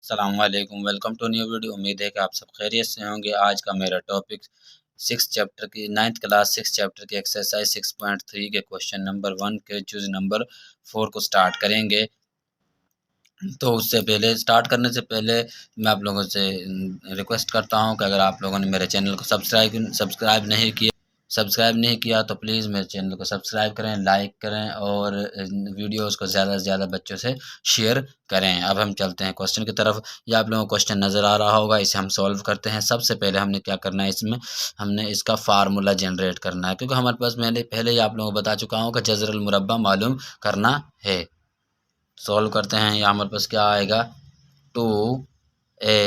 अस्सलामुअलैकुम, welcome to new video. उम्मीद है कि आप सब खैरियत से होंगे। आज का मेरा टॉपिक 6 चैप्टर की 9th क्लास 6 चैप्टर की एक्सरसाइज 6.3 के क्वेश्चन नंबर 1 के चूज नंबर 4 को स्टार्ट करेंगे। तो उससे पहले स्टार्ट करने से पहले मैं आप लोगों से रिक्वेस्ट करता हूं कि अगर आप लोगों ने मेरे चैनल को सब्सक्राइब नहीं किया तो प्लीज़ मेरे चैनल को सब्सक्राइब करें, लाइक करें और वीडियोस को ज़्यादा से ज़्यादा बच्चों से शेयर करें। अब हम चलते हैं क्वेश्चन की तरफ। ये आप लोगों को क्वेश्चन नज़र आ रहा होगा, इसे हम सॉल्व करते हैं। सबसे पहले हमने क्या करना है, इसमें हमने इसका फार्मूला जनरेट करना है, क्योंकि हमारे पास मैंने पहले ही आप लोगों को बता चुका हूँ कि जज़रुल मुरब्बा मालूम करना है। सॉल्व करते हैं। यहाँ हमारे पास क्या आएगा, 2a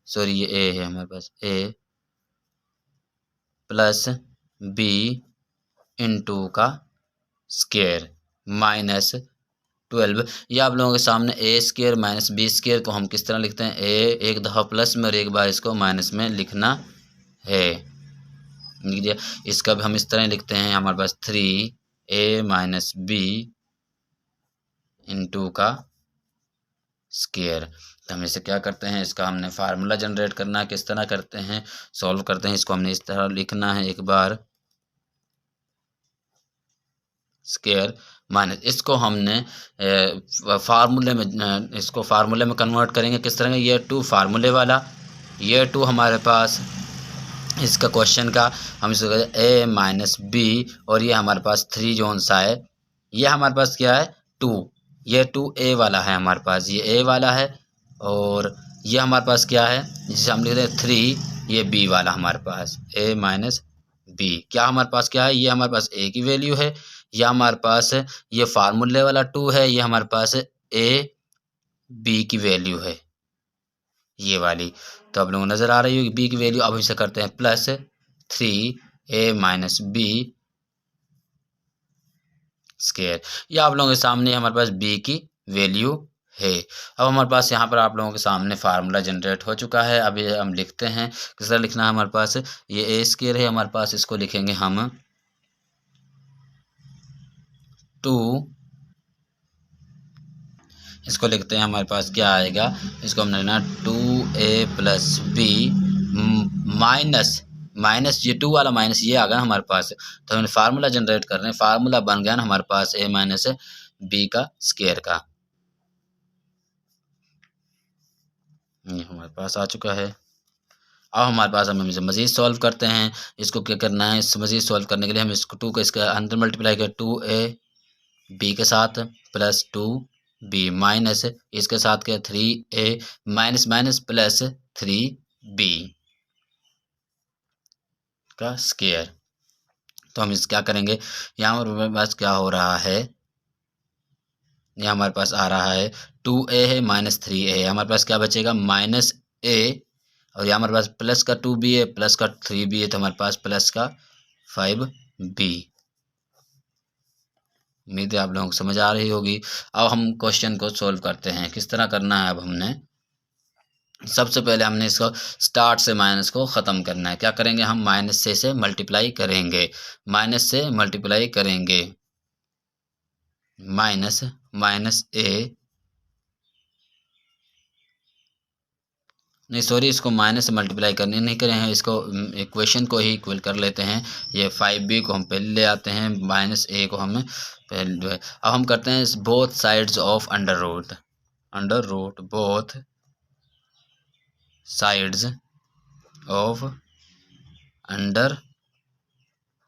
सॉरी ये a है हमारे पास, a प्लस b इंटू का स्क्वायर माइनस 12। ये आप लोगों के सामने a square minus b square को हम किस तरह लिखते हैं, a एक दफ़ा प्लस में और एक बार इसको माइनस में लिखना है। इसका भी हम इस तरह लिखते हैं, हमारे पास 3a माइनस b इंटू का स्क्वायर। तो हम इसे क्या करते हैं, इसका हमने फार्मूला जनरेट करना है। किस तरह करते हैं, सॉल्व करते हैं। इसको हमने इस तरह लिखना है, एक बार स्क्वायर माइनस, इसको हमने फार्मूले में इसको फार्मूले में कन्वर्ट करेंगे। किस तरह, ये 2 फार्मूले वाला, ये 2 हमारे पास इसका क्वेश्चन का हम इसको a माइनस b और ये हमारे पास 3 जोन सा है, ये हमारे पास क्या है 2, ये 2a वाला है हमारे पास, ये a वाला है और ये हमारे पास क्या है जिसे हम लिखते हैं 3, ये b वाला हमारे पास a माइनस b। क्या हमारे पास क्या है, ये हमारे पास a की वैल्यू है, या हमारे पास ये फार्मूले वाला 2 है, ये हमारे पास a b की वैल्यू है ये वाली। तो आप लोगों को नज़र आ रही होगी b की वैल्यू। अब इसे करते हैं plus 3a minus b square. ये आप लोगों के सामने हमारे पास b की वैल्यू है। अब हमारे पास यहाँ पर आप लोगों के सामने फार्मूला जनरेट हो चुका है। अब ये हम लिखते हैं, किस तरह लिखना है हमारे पास, ये a स्क्वायर है हमारे पास, इसको लिखेंगे हम 2, इसको लिखते हैं हमारे पास क्या आएगा, इसको हमने लेना 2a प्लस b माइनस ये 2 वाला माइनस ये आ गया हमारे पास। तो हमने फार्मूला जनरेट कर रहे हैं, फार्मूला बन गया ना हमारे पास a माइनस b का स्क्वायर का, ये हमारे पास आ चुका है। अब हमारे पास हम इसे मज़ीद सॉल्व करते हैं। इसको क्या करना है, इस मज़ीद सॉल्व करने के लिए हम इसको 2 को इसका अंदर मल्टीप्लाई करें 2a b के साथ प्लस 2b माइनस इसके साथ क्या 3a minus minus plus 3b का स्क्वायर। तो हम इस क्या करेंगे, यहाँ पर हमारे पास क्या हो रहा है, यहाँ हमारे पास आ रहा है 2a है माइनस 3a है, हमारे पास क्या बचेगा माइनस a, और यहाँ हमारे पास प्लस का 2b है प्लस का 3b है, तो हमारे पास प्लस का 5b। उम्मीद है आप लोगों को समझ आ रही होगी। अब हम क्वेश्चन को सॉल्व करते हैं। किस तरह करना है, अब हमने सबसे पहले हमने इसको स्टार्ट से माइनस को ख़त्म करना है। क्या करेंगे, हम माइनस से मल्टीप्लाई करेंगे, माइनस से मल्टीप्लाई करेंगे, माइनस माइनस a नहीं सॉरी, इसको माइनस से मल्टीप्लाई करने नहीं करें हैं, इसको इक्वेशन को ही इक्वल कर लेते हैं। ये 5b को हम पहले ले आते हैं, माइनस a को हम पहले जो है। अब हम करते हैं both sides of under root both sides of under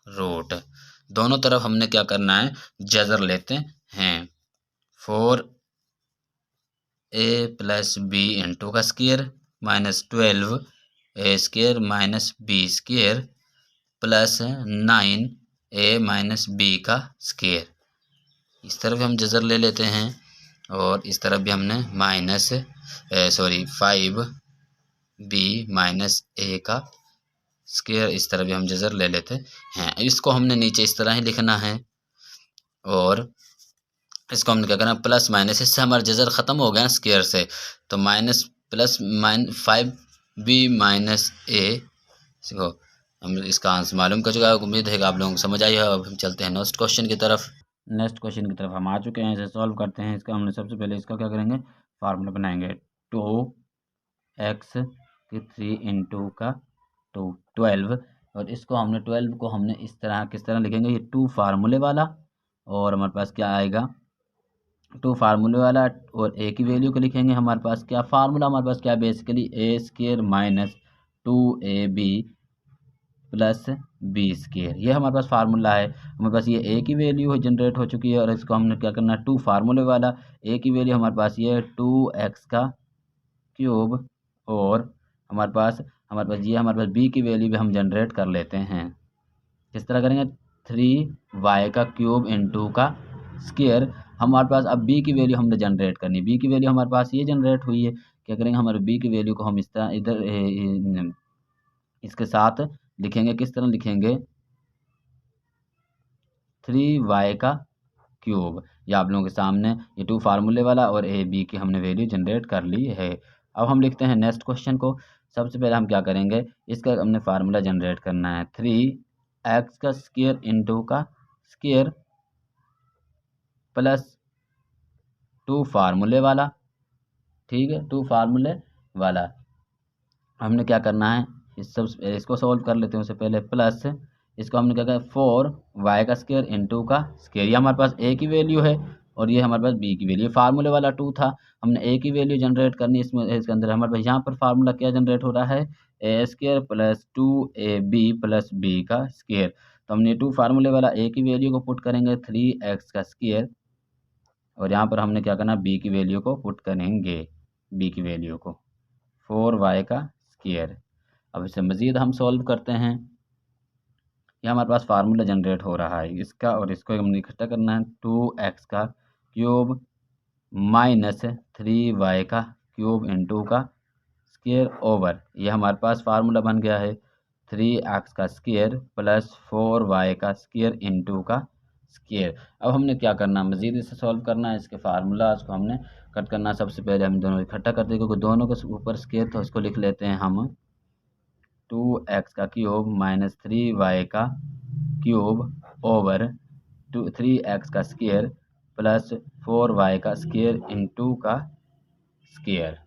root, दोनों तरफ हमने क्या करना है, जज़र लेते हैं। 4a प्लस b इंटू का square minus 12a square minus b square plus 9a minus b का स्क्वायर। इस तरफ हम जज़र ले लेते हैं और इस तरफ भी हमने माइनस 5b माइनस a का स्क्वायर, इस तरह भी हम जज़र ले लेते हैं। इसको हमने नीचे इस तरह ही लिखना है और इसको हमने क्या करना, प्लस माइनस, इससे हमारा जज़र ख़त्म हो गया स्क्वायर से, तो minus plus 5b minus a। देखो हम इसका आंसर मालूम कर चुका है। उम्मीद है कि आप लोगों को समझ आई है। अब हम चलते हैं नेक्स्ट क्वेश्चन की तरफ। नेक्स्ट क्वेश्चन की तरफ हम आ चुके हैं, इसे सॉल्व करते हैं। इसका हमने सबसे पहले इसका क्या करेंगे, फार्मूला बनाएंगे 2x की 3 इंटू का 12, और इसको हमने 12 को हमने इस तरह किस तरह लिखेंगे, ये 2 फार्मूले वाला, और हमारे पास क्या आएगा 2 फार्मूले वाला, और ए की वैल्यू को लिखेंगे। हमारे पास क्या फार्मूला, हमारे पास क्या basically a square minus 2ab plus b square, ये हमारे पास फार्मूला है। हमारे पास ये ए की वैल्यू जनरेट हो चुकी है, और इसको हमने क्या करना है 2 फार्मूले वाला, ए की वैल्यू हमारे पास ये है 2x का क्यूब, और हमारे पास ये हमारे पास बी की वैल्यू भी हम जनरेट कर लेते हैं। किस तरह करेंगे 3y का क्यूब इंटू का स्क्वायर। हमारे पास अब बी की वैल्यू हमने जनरेट करनी, बी की वैल्यू हमारे पास ये जनरेट हुई है। क्या करेंगे हमारे बी की वैल्यू को हम इस तरह इधर इसके साथ लिखेंगे। किस तरह लिखेंगे 3y का क्यूब, ये आप लोगों के सामने ये 2 फार्मूले वाला और ए बी की हमने वैल्यू जनरेट कर ली है। अब हम लिखते हैं नेक्स्ट क्वेश्चन को। सबसे पहले हम क्या करेंगे, इसका हमने फार्मूला जनरेट करना है 3x का स्क्वायर इंटू का स्क्वायर प्लस 2 फार्मूले वाला, ठीक है 2 फार्मूले वाला। हमने क्या करना है इसको सॉल्व कर लेते हैं। उससे पहले प्लस इसको हमने क्या कहा 4y का स्क्वायर इंटू का स्क्वायर, ये हमारे पास a की वैल्यू है और ये हमारे पास b की वैल्यू। फार्मूले वाला 2 था, हमने a की वैल्यू जनरेट करनी, इसमें इसके अंदर हमारे पास यहाँ पर फार्मूला क्या जनरेट हो रहा है a square plus 2ab plus b का स्क्वायर। तो हमने 2 फार्मूले वाला a की वैल्यू को पुट करेंगे 3x का स्क्वायर, और यहाँ पर हमने क्या करना b की वैल्यू को पुट करेंगे, b की वैल्यू को 4y का स्क्वायर। अब इसे मज़ीद हम सॉल्व करते हैं। ये हमारे पास फार्मूला जनरेट हो रहा है इसका, और इसको हमने इकट्ठा करना है 2x का क्यूब माइनस 3y का क्यूब इंटू का स्क्वायर ओवर, ये हमारे पास फार्मूला बन गया है 3x का स्क्वायर प्लस 4y का स्क्वायर इंटू का स्क्वायर। अब हमने क्या करना, मज़ीद इसे सॉल्व करना है, इसके फार्मूलाज को हमने कट करना। सबसे पहले हम दोनों इकट्ठा करते हैं, क्योंकि दोनों के ऊपर स्क्वायर, तो इसको लिख लेते हैं हम 2x का क्यूब माइनस 3y का क्यूब ओवर 3x का स्क्वायर प्लस 4y का स्क्वायर इंटू का स्क्वायर।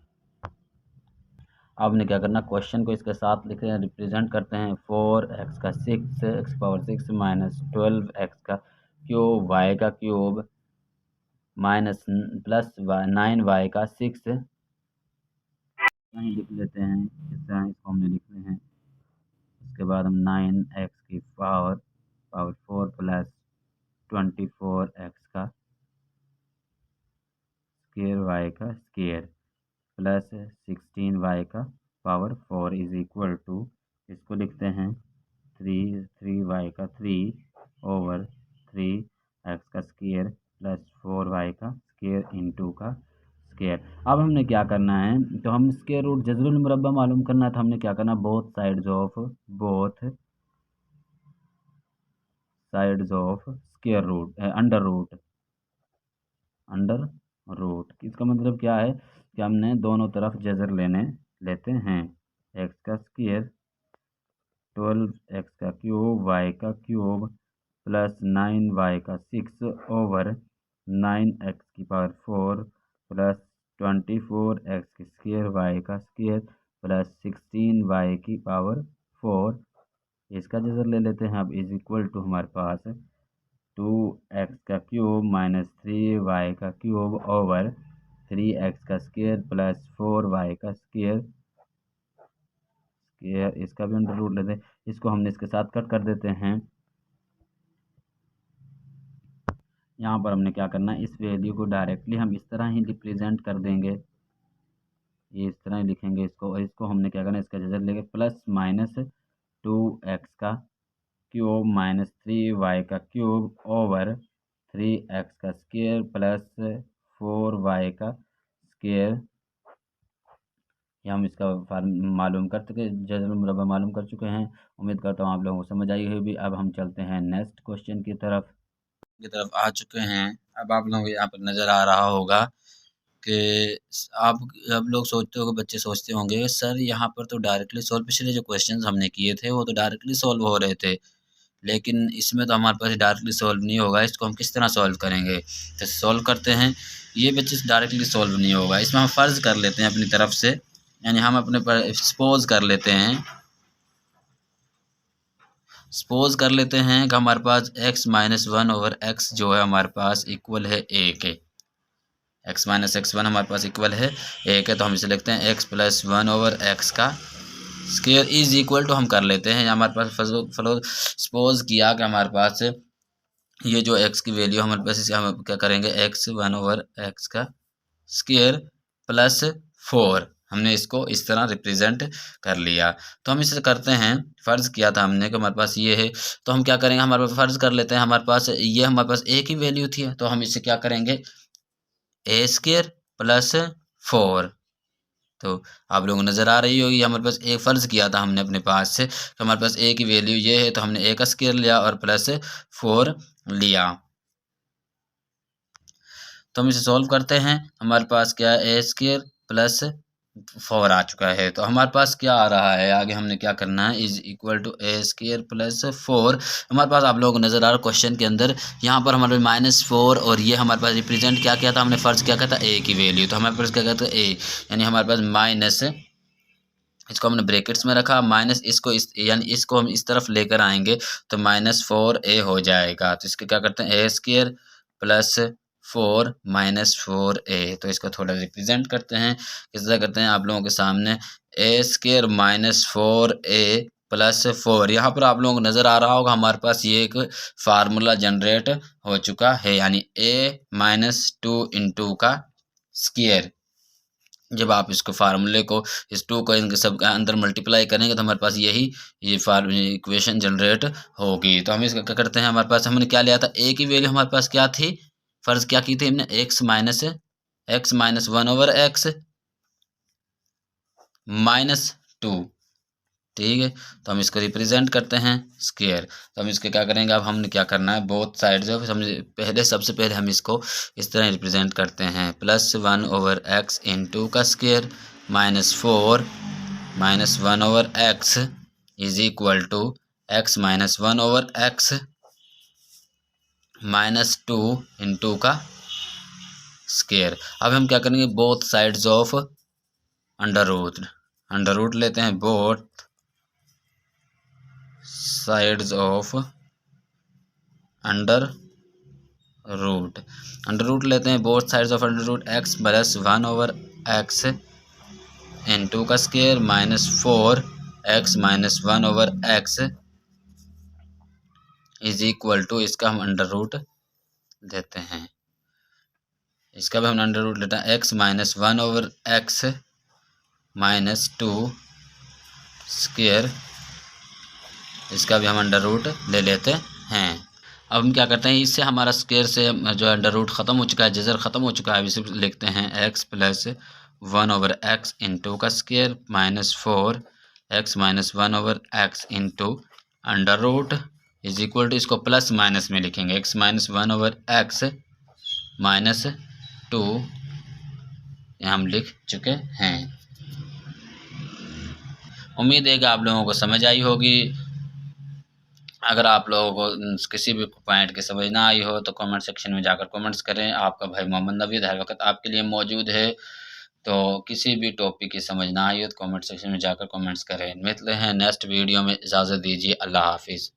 अब हमने क्या करना, क्वेश्चन को इसके साथ लिख रहे हैं, रिप्रेजेंट करते हैं 4x का 6x पावर 6 माइनस 12x का क्यूब y का क्यूब माइनस प्लस 9y का 6, लिख लेते हैं इस तरह, इसको हमने लिख रहे हैं। उसके बाद हम 9x की पावर 4 प्लस 24x का स्क्वायर y का स्क्वायर प्लस 16y का पावर 4 इज इक्वल टू, इसको लिखते हैं 3y का 3 ओवर 3x का स्क्वायर प्लस 4y का स्क्वायर इंटू का स्क्वायर। अब हमने क्या करना है, तो हम स्क्वायर रूट जज़रुल मुरब्बा मालूम करना था। हमने क्या करना, both sides of square root under root. इसका मतलब क्या है कि हमने दोनों तरफ जज़र लेते हैं। एक्स का स्क्वायर 12x का क्यूब y का क्यूब प्लस 9y का 6 ओवर 9x की पावर 4 प्लस 24x की स्क्वायर y का स्क्वायर प्लस 16y की पावर 4, इसका जज़र ले लेते हैं। अब इज इक्वल टू हमारे पास 2x का क्यूब माइनस 3y का क्यूब ओवर 3x का स्क्वायर प्लस 4y का स्क्वायर, इसका भी अंडर रूट लेते हैं। इसको हमने इसके साथ कट कर देते हैं। यहाँ पर हमने क्या करना है, इस वैल्यू को डायरेक्टली हम इस तरह ही रिप्रेजेंट कर देंगे, ये इस तरह ही लिखेंगे इसको, और इसको हमने क्या करना है, इसका जज़र लेंगे प्लस माइनस 2x का क्यूब माइनस 3y का क्यूब ओवर 3x का स्क्वायर प्लस 4y का स्क्वायर। ये हम इसका मालूम कर चुके, जज़र मुरब्बा मालूम कर चुके हैं। उम्मीद करता हूँ आप लोगों को समझ आई होगी। अब हम चलते हैं नेक्स्ट क्वेश्चन की तरफ आ चुके हैं। अब आप लोगों को यहाँ पर नज़र आ रहा होगा कि आप लोग सोचते हो, बच्चे सोचते होंगे सर यहाँ पर तो डायरेक्टली सॉल्व, पिछले जो क्वेश्चंस हमने किए थे वो तो डायरेक्टली सॉल्व हो रहे थे, लेकिन इसमें तो हमारे पास डायरेक्टली सॉल्व नहीं होगा। इसको हम किस तरह सॉल्व करेंगे, तो सॉल्व करते हैं। ये बच्चे डायरेक्टली सॉल्व नहीं होगा, इसमें हम फ़र्ज़ कर लेते हैं अपनी तरफ से, यानी हम अपने पर सपोज़ कर लेते हैं कि हमारे पास x-1/x जो है हमारे पास इक्वल है a के। x-x1 हमारे पास इक्वल है a के, तो हम इसे लिखते हैं x + 1/x का स्क्वायर इज़ इक्वल टू हम कर लेते हैं। हमारे पास सपोज़ किया कि हमारे पास ये जो x की वैल्यू हमारे पास, इसे हम क्या करेंगे, x(1/x) का स्क्वायर प्लस 4, हमने इसको इस तरह रिप्रेजेंट कर लिया। तो हम इसे करते हैं, फ़र्ज़ किया था हमने कि हमारे पास ये है, तो हम क्या करेंगे, हमारे पास फ़र्ज़ कर लेते हैं हमारे पास ये हमारे पास a की वैल्यू थी, तो हम इसे क्या करेंगे, a² + 4। तो आप लोगों को नज़र आ रही होगी, हमारे पास एक फ़र्ज़ किया था हमने अपने पास से कि हमारे पास a की वैल्यू ये है, तो हमने a का स्क्वायर लिया और प्लस 4 लिया। तो हम इसे सॉल्व करते हैं, हमारे पास क्या है, a² + 4 आ चुका है। तो हमारे पास क्या आ रहा है, आगे हमने क्या करना है, इज़ इक्वल टू a² + 4। हमारे पास आप लोगों को नज़र आ रहा है क्वेश्चन के अंदर, यहाँ पर हमारे -4 और ये हमारे पास रिप्रेजेंट क्या किया था हमने, फ़र्ज़ क्या किया था a की वैल्यू, तो हमारे पास क्या कहता है a, यानी हमारे पास माइनस, इसको हमने ब्रैकेट्स में रखा, माइनस इसको यानी इसको हम इस तरफ लेकर आएंगे तो -4a हो जाएगा। तो इसके क्या करते हैं, a² + 4 -4a, तो इसको थोड़ा रिप्रेजेंट करते हैं, किस तरह करते हैं आप लोगों के सामने, a² -4a + 4। यहाँ पर आप लोगों को नज़र आ रहा होगा हमारे पास ये एक फार्मूला जनरेट हो चुका है, यानी a - 2 × का स्क्वायर। जब आप इसको फार्मूले को, इस 2 को इनके सब के अंदर मल्टीप्लाई करेंगे तो हमारे पास ये इक्वेशन जनरेट होगी। तो हम इसका क्या करते हैं, हमारे पास हमने क्या लिया था, a की वैल्यू हमारे पास क्या थी, फ़र्ज़ क्या की थी हमने, x - 1/x -2, ठीक है। तो हम इसको रिप्रेजेंट करते हैं स्क्वायर। तो हम इसके क्या करेंगे, अब हमने क्या करना है, बोथ साइड्स ऑफ, सबसे पहले हम इसको इस तरह रिप्रेजेंट करते हैं, +1/x × का square -4 -1/x is equal to x - 1/x -2 × का स्क्वायर। अब हम क्या करेंगे, both sides of under root लेते हैं, both sides of under root लेते हैं, both sides of under root, x + 1/x × का square -4x - 1/x is equal to, इसका हम अंडर रूट देते हैं, इसका भी हम अंडर रूट लेते हैं, x - 1/x -2 स्क्वायर, इसका भी हम अंडर रूट ले लेते हैं। अब हम क्या करते हैं, इससे हमारा स्क्वायर से जो अंडर रूट ख़त्म हो चुका है, जज़र ख़त्म हो चुका है, अब इसे लिखते हैं x + 1/x × का square -4x - 1/x × under root is equal to, इसको प्लस माइनस में लिखेंगे, x - 1/x -2 यहाँ हम लिख चुके हैं। उम्मीद है कि आप लोगों को समझ आई होगी। अगर आप लोगों को किसी भी पॉइंट की समझ ना आई हो तो कमेंट सेक्शन में जाकर कमेंट्स करें। आपका भाई मोहम्मद नवीद हर वक्त आपके लिए मौजूद है। तो किसी भी टॉपिक की समझ ना आई हो तो कमेंट सेक्शन में जाकर कमेंट्स करें। मिलते हैं नेक्स्ट वीडियो में, इजाज़त दीजिए, अल्लाह हाफिज़।